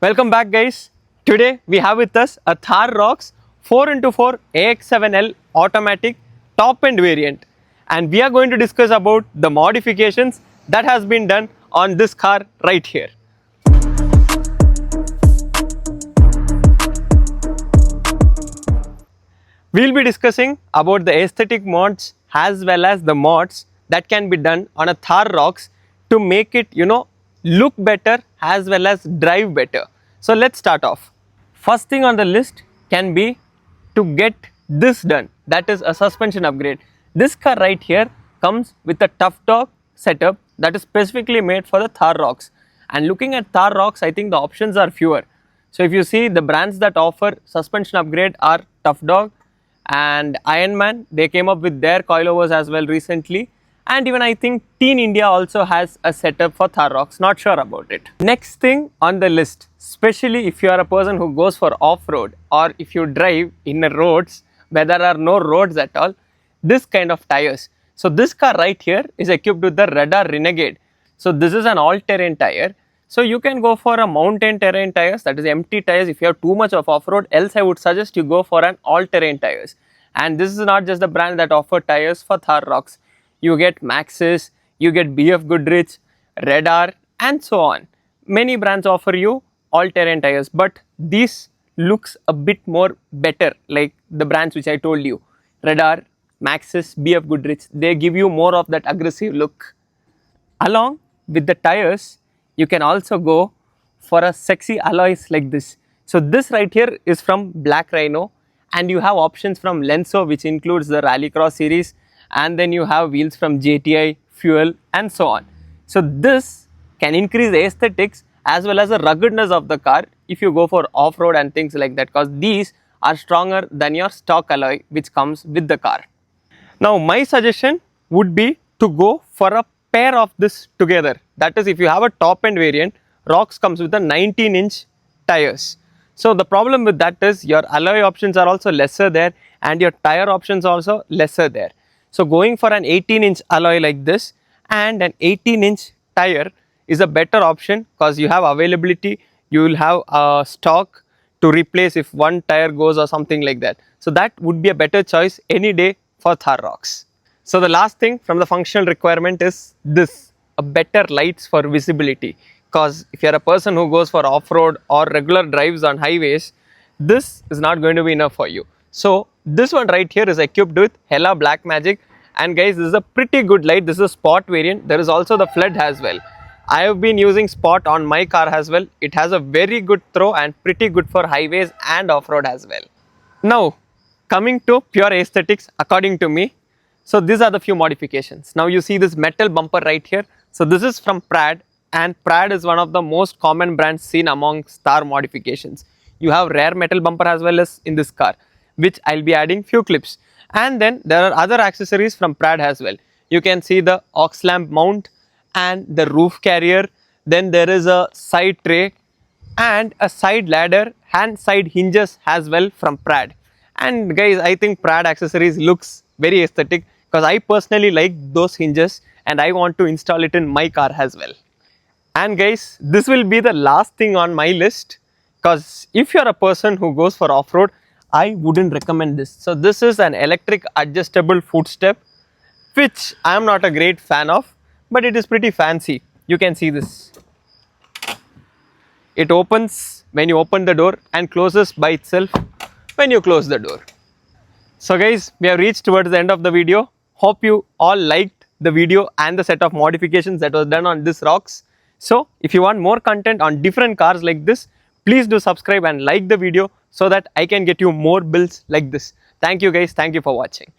Welcome back guys. Today we have with us a Thar Roxx 4x4 AX7L automatic top end variant, and we are going to discuss about the modifications that has been done on this car right here. We'll be discussing about the aesthetic mods as well as the mods that can be done on a Thar Roxx to make it, look better as well as drive better. So let's start off. First thing on the list can be to get this done, that is a suspension upgrade. This car right here comes with a Toughdog setup that is specifically made for the Thar Roxx. And looking at Thar Roxx, I think the options are fewer. So if you see, the brands that offer suspension upgrade are Toughdog and Ironman. They came up with their coilovers as well recently. And even I think Teen India also has a setup for Thar Roxx, not sure about it. Next thing on the list, especially if you are a person who goes for off-road or if you drive in the roads where there are no roads at all, this kind of tires. So this car right here is equipped with the Radar Renegade. So this is an all-terrain tire. So you can go for a mountain terrain tires, that is empty tires if you have too much of off-road. Else I would suggest you go for an all-terrain tires. And this is not just the brand that offer tires for Thar Roxx. You get Maxxis, you get BF Goodrich, Radar and so on. Many brands offer you all-terrain tires, but this looks a bit more better, like the brands which I told you. Radar, Maxxis, BF Goodrich, they give you more of that aggressive look. Along with the tires, you can also go for a sexy alloys like this. So this right here is from Black Rhino, and you have options from Lenso, which includes the Rallycross series, and then you have wheels from JTI, Fuel and so on. So this can increase the aesthetics as well as the ruggedness of the car if you go for off-road and things like that, because these are stronger than your stock alloy which comes with the car. Now my suggestion would be to go for a pair of this together. That is, if you have a top end variant, Roxx comes with a 19-inch tires. So the problem with that is your alloy options are also lesser there and your tire options also lesser there. So going for an 18-inch alloy like this and an 18-inch tire is a better option, because you have availability, you will have a stock to replace if one tire goes or something like that. So that would be a better choice any day for Thar Roxx. So the last thing from the functional requirement is this, a better lights for visibility, because if you are a person who goes for off-road or regular drives on highways, this is not going to be enough for you. So this one right here is equipped with Hella Black Magic, and guys, this is a pretty good light. This is a spot variant. There is also the flood as well. I have been using spot on my car as well. It has a very good throw and pretty good for highways and off-road as well. Now coming to pure aesthetics according to me, so these are the few modifications. Now you see this metal bumper right here. So this is from Prad, and Prad is one of the most common brands seen among Thar modifications. You have rare metal bumper as well as in this car, which I'll be adding few clips. And then there are other accessories from Prad as well. You can see the aux lamp mount and the roof carrier. Then there is a side tray and a side ladder and side hinges as well from Prad. And guys, I think Prad Accessories looks very aesthetic, because I personally like those hinges and I want to install it in my car as well. And guys, this will be the last thing on my list, because if you are a person who goes for off-road, I wouldn't recommend this. So this is an electric adjustable footstep, which I am not a great fan of, but it is pretty fancy. You can see this. It opens when you open the door and closes by itself when you close the door. So guys, we have reached towards the end of the video. Hope you all liked the video and the set of modifications that was done on this Roxx. So if you want more content on different cars like this, please do subscribe and like the video so that I can get you more builds like this. Thank you guys. Thank you for watching.